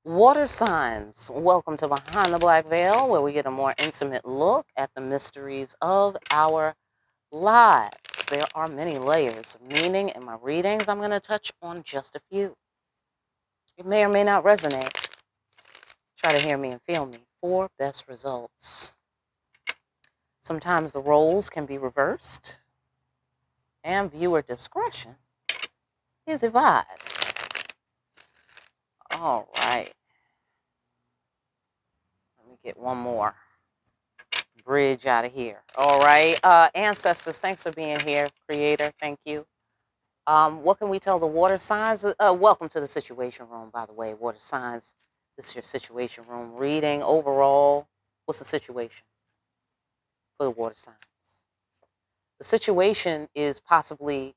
Water signs, welcome to Behind the Black Veil, where we get a more intimate look at the mysteries of our lives. There are many layers of meaning in my readings. I'm going to touch on just a few. It may or may not resonate. Try to hear me and feel me for best results. Sometimes the roles can be reversed, and viewer discretion is advised. All right. Let me get one more bridge out of here. All right. Ancestors, thanks for being here. Creator, thank you. What can we tell the water signs? Welcome to the Situation Room, by the way. Water signs, this is your Situation Room reading. Overall, what's the situation for the water signs? The situation is possibly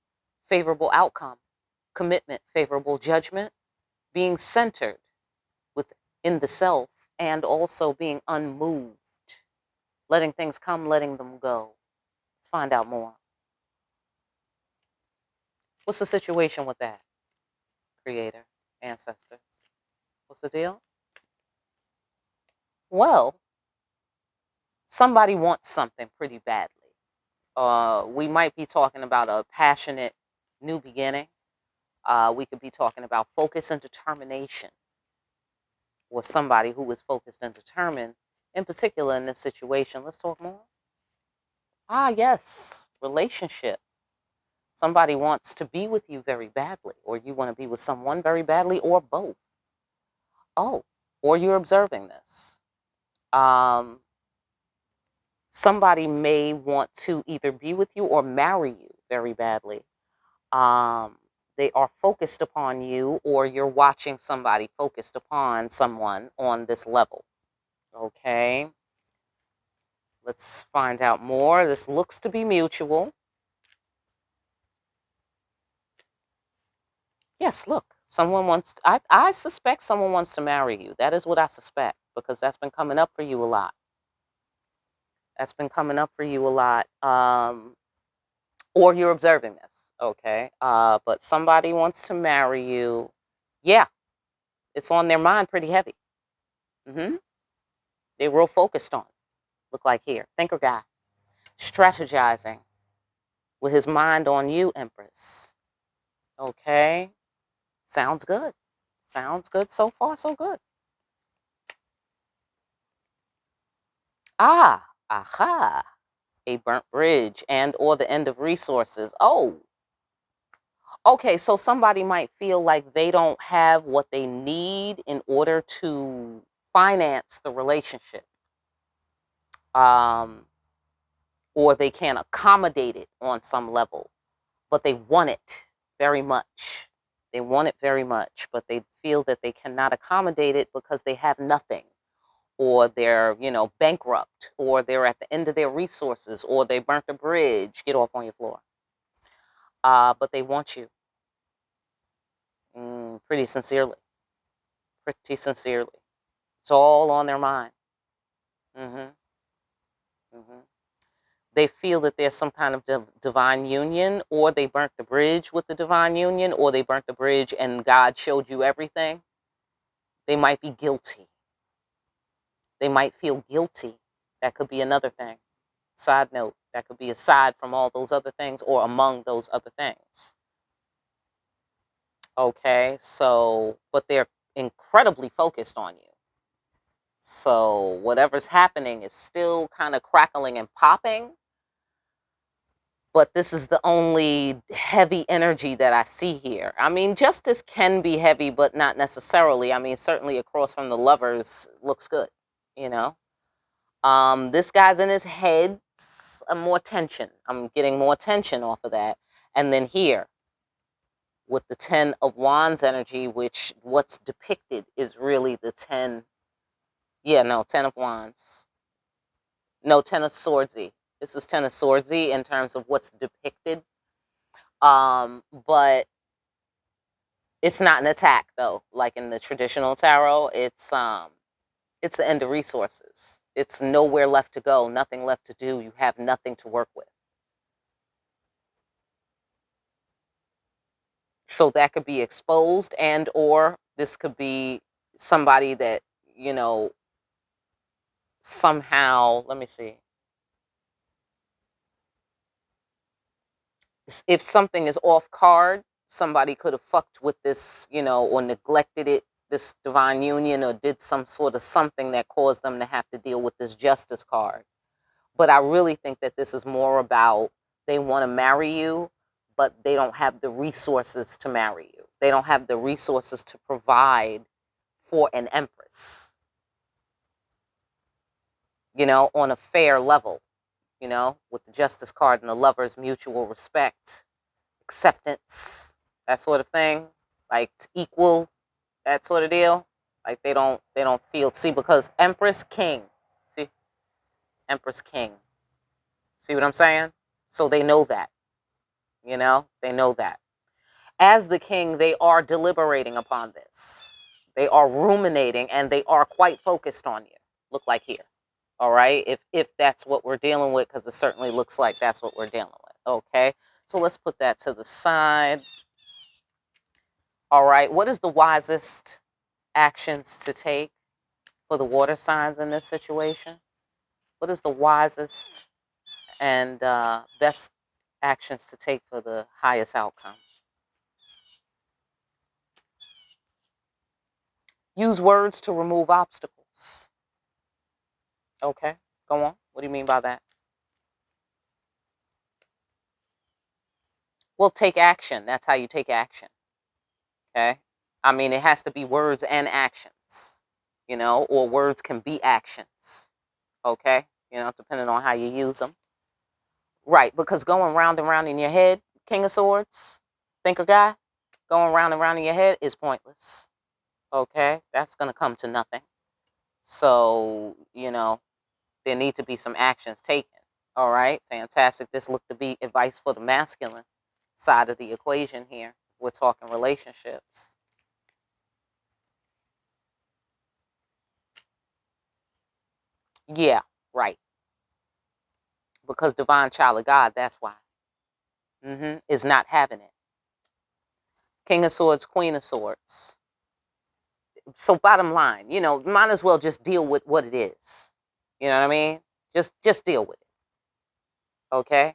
favorable outcome, commitment, favorable judgment, being centered within the self, and also being unmoved, letting things come, letting them go. Let's find out more. What's the situation with that, Creator, ancestors? What's the deal? Well, somebody wants something pretty badly. We might be talking about a passionate new beginning. We could be talking about focus and determination, or somebody who is focused and determined. In particular, in this situation, let's talk more. Yes, relationship. Somebody wants to be with you very badly, or you want to be with someone very badly, or both. Oh, or you're observing this. Somebody may want to either be with you or marry you very badly. They are focused upon you, or you're watching somebody focused upon someone on this level. Okay, let's find out more. This looks to be mutual. Yes, look, someone wants I suspect someone wants to marry you. That is what I suspect, because that's been coming up for you a lot. That's been coming up for you a lot. Or you're observing this, okay? But somebody wants to marry you. Yeah, it's on their mind pretty heavy. They're real focused on it. Look like here, thinker guy, strategizing with his mind on you, Empress. Okay, sounds good. Sounds good so far, so good. Aha, a burnt bridge and or the end of resources. Oh, okay, so somebody might feel like they don't have what they need in order to finance the relationship. Um, or they can't accommodate it on some level, but they want it very much. They want it very much, but they feel that they cannot accommodate it because they have nothing, or they're, bankrupt, or they're at the end of their resources, or they burnt a bridge. Get off on your floor. But they want you, pretty sincerely. Pretty sincerely. It's all on their mind. hmm hmm They feel that there's some kind of divine union, or they burnt the bridge with the divine union, or they burnt the bridge and God showed you everything. They might be guilty. They might feel guilty. That could be another thing. Side note, that could be aside from all those other things or among those other things. Okay, so, but they're incredibly focused on you. So whatever's happening is still kind of crackling and popping. But this is the only heavy energy that I see here. I mean, justice can be heavy, but not necessarily. I mean, certainly across from the lovers looks good, you know. This guy's in his head, more tension. I'm getting more tension off of that. And then here, with the 10 of Wands energy, which what's depicted is really the 10. Yeah, no, 10 of Wands. No, 10 of Swordsy. This is 10 of Swordsy in terms of what's depicted. But it's not an attack though, like in the traditional tarot. It's the end of resources. It's nowhere left to go, nothing left to do. You have nothing to work with. So that could be exposed, and or this could be somebody that, you know, somehow, let me see. If something is off card, somebody could have fucked with this, you know, or neglected it, this divine union, or did some sort of something that caused them to have to deal with this justice card. But I really think that this is more about they want to marry you, but they don't have the resources to marry you. They don't have the resources to provide for an empress, you know, on a fair level, you know, with the justice card and the lover's mutual respect, acceptance, that sort of thing, like equal, that sort of deal. Like they don't feel, see, because empress king, see, empress king, see what I'm saying? So they know that, you know, they know that. As the king, they are deliberating upon this. They are ruminating and they are quite focused on you. Look like here. All right. If that's what we're dealing with, because it certainly looks like that's what we're dealing with. Okay. So let's put that to the side. All right. What is the wisest actions to take for the water signs in this situation? What is the wisest and best actions to take for the highest outcome? Use words to remove obstacles. Okay, go on. What do you mean by that? Well, take action. That's how you take action. Okay. I mean, it has to be words and actions, you know, or words can be actions. Okay. You know, depending on how you use them. Right. Because going round and round in your head, King of Swords, thinker guy, going round and round in your head is pointless. Okay. That's going to come to nothing. So, you know, there need to be some actions taken. All right. Fantastic. This looked to be advice for the masculine side of the equation here. We're talking relationships. Yeah, right. Because divine child of God, that's why. Is not having it. King of Swords, Queen of Swords. So bottom line, you know, might as well just deal with what it is. You know what I mean? Just deal with it. Okay?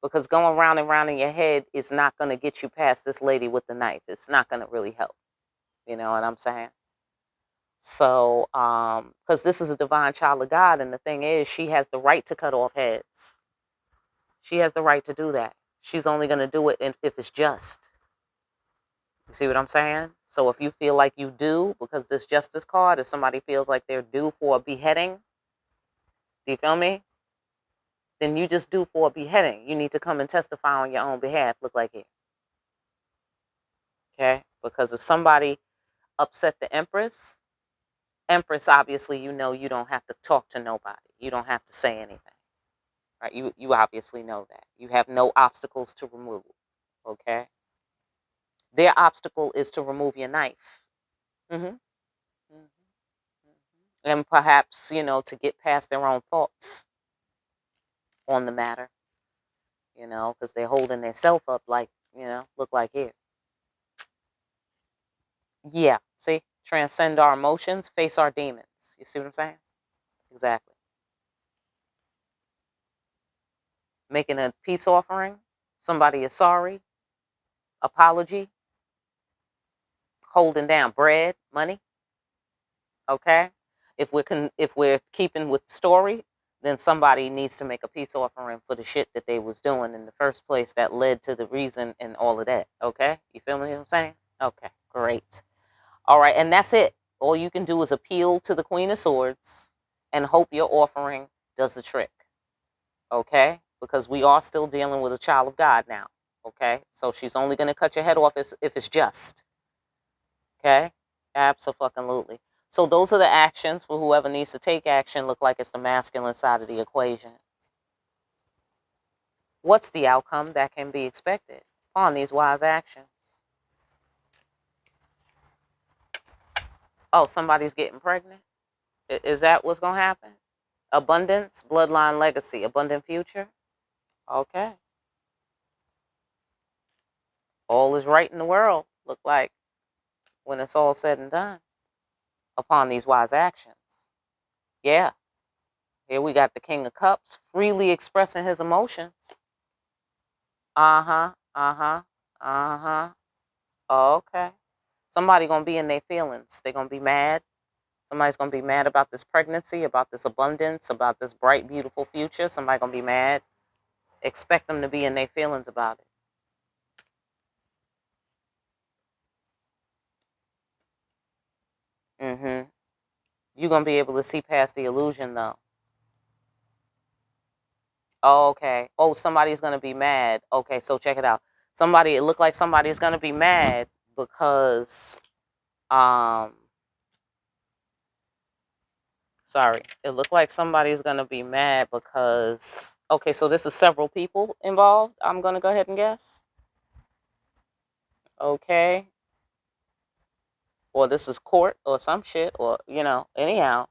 Because going round and round in your head is not going to get you past this lady with the knife. It's not going to really help. You know what I'm saying? So, because this is a divine child of God, and the thing is, she has the right to cut off heads. She has the right to do that. She's only going to do it if it's just. You see what I'm saying? So if you feel like you do, because this justice card, if somebody feels like they're due for a beheading, do you feel me? Then you just due for a beheading. You need to come and testify on your own behalf. Look like it. Okay? Because if somebody upset the Empress, Empress, obviously, you know you don't have to talk to nobody. You don't have to say anything. Right? You obviously know that. You have no obstacles to remove. Okay? Their obstacle is to remove your knife. Mm-hmm. Mm-hmm. And perhaps, you know, to get past their own thoughts on the matter, you know, because they're holding themselves up like, you know, look like here. Yeah, see, transcend our emotions, face our demons. You see what I'm saying? Exactly. Making a peace offering, somebody is sorry, apology, holding down bread, money. Okay, if we're keeping with story, then somebody needs to make a peace offering for the shit that they was doing in the first place that led to the reason and all of that. Okay, you feel me? What I'm saying? Okay, great. All right, and that's it. All you can do is appeal to the Queen of Swords and hope your offering does the trick. Okay, because we are still dealing with a child of God now. Okay, so she's only going to cut your head off if it's just. Okay? Absolutely. So those are the actions for whoever needs to take action. Look like it's the masculine side of the equation. What's the outcome that can be expected on these wise actions? Oh, somebody's getting pregnant? Is that what's going to happen? Abundance, bloodline legacy, abundant future? Okay. All is right in the world, look like, when it's all said and done. upon these wise actions. Yeah. Here we got the King of Cups freely expressing his emotions. Uh-huh. Uh-huh. Uh-huh. Okay. Somebody gonna be in their feelings. They're gonna be mad. Somebody's gonna be mad about this pregnancy, about this abundance, about this bright, beautiful future. Somebody gonna be mad. Expect them to be in their feelings about it. Mm-hmm. You're gonna be able to see past the illusion though. Oh, okay. Oh, somebody's gonna be mad. Okay, so check it out. It looked like somebody's gonna be mad because um sorry. It looked like somebody's gonna be mad because okay, so this is several people involved. I'm gonna go ahead and guess. Okay. Or this is court or some shit or anyhow.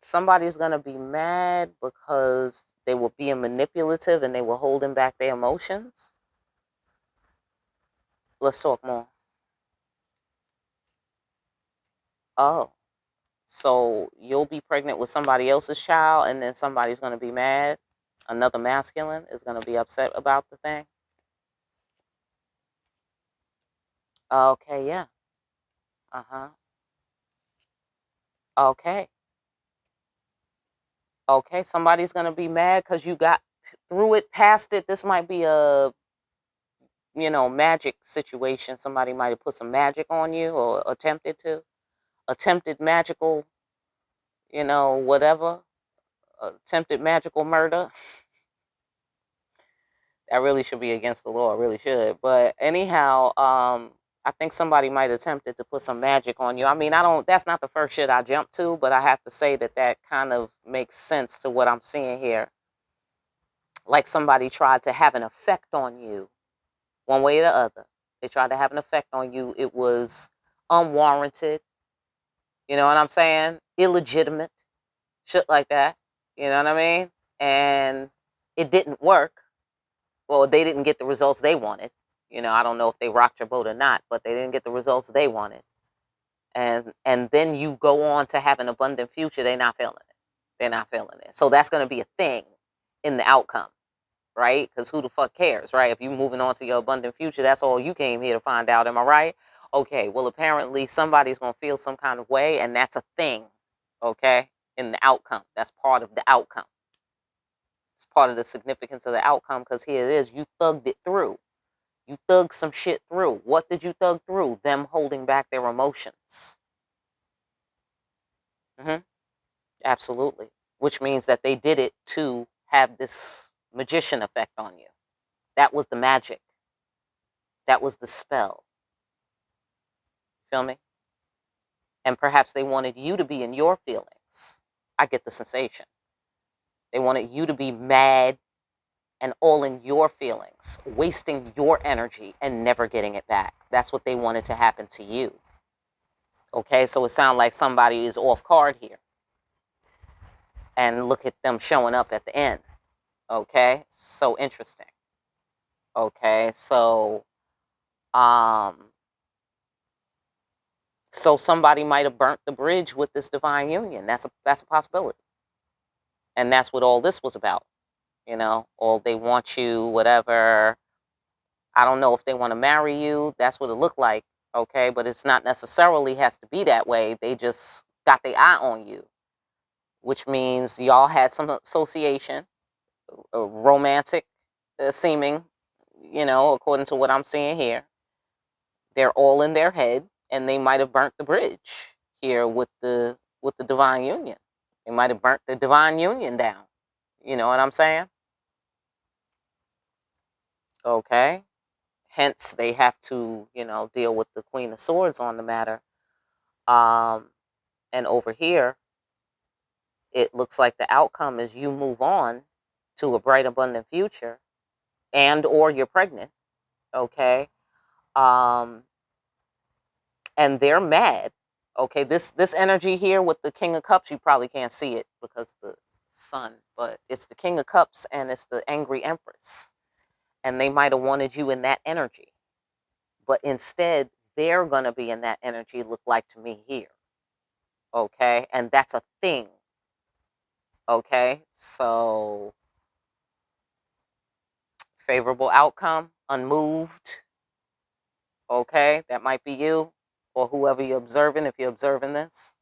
Somebody's gonna be mad because they were being manipulative and they were holding back their emotions. Let's talk more. Oh, so you'll be pregnant with somebody else's child and then somebody's gonna be mad. Another masculine is gonna be upset about the thing. Okay, yeah. Uh-huh. Okay. Okay, somebody's gonna be mad because you got through it, past it. This might be a magic situation. Somebody might have put some magic on you or attempted magical, whatever, attempted magical murder. That really should be against the law. It really should. But anyhow, I think somebody might have attempted to put some magic on you. I mean, that's not the first shit I jumped to, but I have to say that kind of makes sense to what I'm seeing here. Like somebody tried to have an effect on you one way or the other. They tried to have an effect on you. It was unwarranted. You know what I'm saying? Illegitimate. Shit like that. You know what I mean? And it didn't work. Well, they didn't get the results they wanted. I don't know if they rocked your boat or not, but they didn't get the results they wanted. And then you go on to have an abundant future, they're not feeling it. They're not feeling it. So that's going to be a thing in the outcome, right? Because who the fuck cares, right? If you're moving on to your abundant future, that's all you came here to find out. Am I right? Okay, well, apparently somebody's going to feel some kind of way, and that's a thing, okay, in the outcome. That's part of the outcome. It's part of the significance of the outcome because here it is. You thugged it through. You thugged some shit through. What did you thug through? Them holding back their emotions. Hmm. Absolutely. Which means that they did it to have this magician effect on you. That was the magic. That was the spell. Feel me? And perhaps they wanted you to be in your feelings. I get the sensation. They wanted you to be mad and all in your feelings, wasting your energy and never getting it back. That's what they wanted to happen to you. Okay, so it sounds like somebody is off guard here. And look at them showing up at the end. Okay, so interesting. Okay, um, so somebody might have burnt the bridge with this divine union. That's a possibility, and that's what all this was about. Or they want you, whatever. I don't know if they want to marry you. That's what it looked like. Okay, but it's not necessarily has to be that way. They just got their eye on you, which means y'all had some association, romantic seeming, according to what I'm seeing here. They're all in their head, and they might have burnt the bridge here with the divine union. They might have burnt the divine union down. You know what I'm saying? Okay. Hence, they have to, deal with the Queen of Swords on the matter. Um, and over here, it looks like the outcome is you move on to a bright, abundant future, and or you're pregnant. Okay. Um, and they're mad. Okay, this energy here with the King of Cups, you probably can't see it because the sun, but it's the King of Cups and it's the angry Empress, and they might have wanted you in that energy, but instead they're going to be in that energy look like to me here. Okay? And that's a thing. Okay? So, favorable outcome, unmoved. Okay? That might be you or whoever you're observing if you're observing this.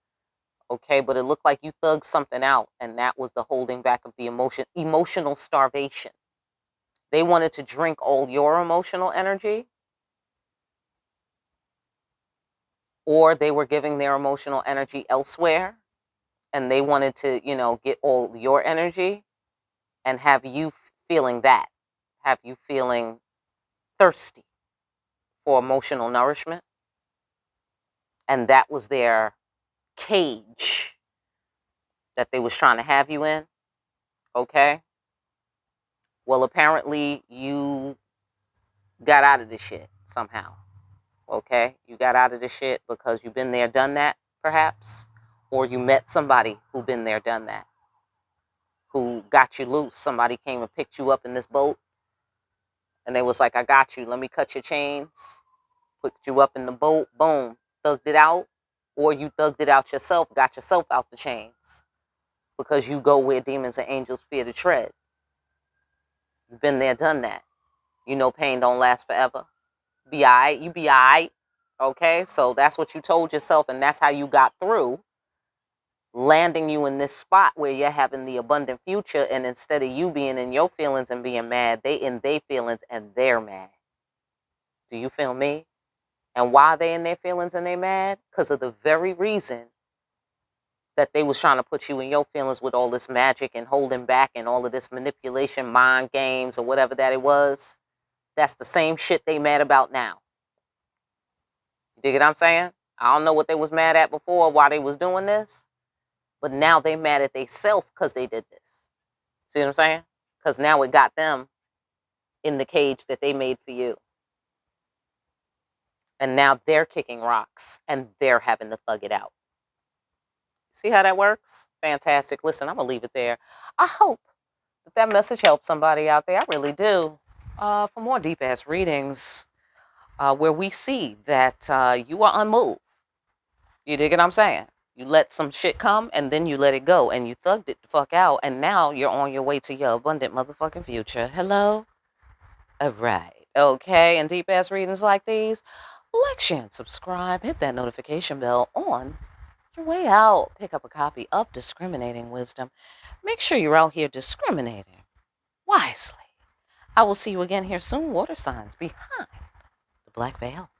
Okay? But it looked like you thugged something out, and that was the holding back of the emotional starvation. They wanted to drink all your emotional energy, or they were giving their emotional energy elsewhere, and they wanted to, get all your energy and have you feeling that, have you feeling thirsty for emotional nourishment. And that was their cage that they was trying to have you in. Okay? Well, apparently you got out of this shit somehow. Okay? You got out of this shit because you've been there, done that, perhaps. Or you met somebody who been there, done that, who got you loose. Somebody came and picked you up in this boat, and they was like, I got you. Let me cut your chains. Put you up in the boat. Boom. Thugged it out. Or you thugged it out yourself, got yourself out the chains. Because you go where demons and angels fear to tread. You've been there, done that. You know pain don't last forever. Be all right. You be all right. Okay? So that's what you told yourself, and that's how you got through, landing you in this spot where you're having the abundant future, and instead of you being in your feelings and being mad, they in their feelings and they're mad. Do you feel me? And why are they in their feelings and they're mad? Because of the very reason that they was trying to put you in your feelings with all this magic and holding back and all of this manipulation, mind games, or whatever that it was. That's the same shit they mad about now. You dig what I'm saying? I don't know what they was mad at before, why they was doing this, but now they mad at themselves because they did this. See what I'm saying? Because now it got them in the cage that they made for you. And now they're kicking rocks and they're having to thug it out. See how that works? Fantastic. Listen, I'm going to leave it there. I hope that message helps somebody out there. I really do. For more deep-ass readings where we see that you are unmoved. You dig what I'm saying? You let some shit come and then you let it go and you thugged it the fuck out and now you're on your way to your abundant motherfucking future. Hello? All right. Okay. And deep-ass readings like these, like, share, and subscribe. Hit that notification bell on your way out. Pick up a copy of Discriminating Wisdom. Make sure you're out here discriminating wisely. I will see you again here soon. Water signs behind the black veil.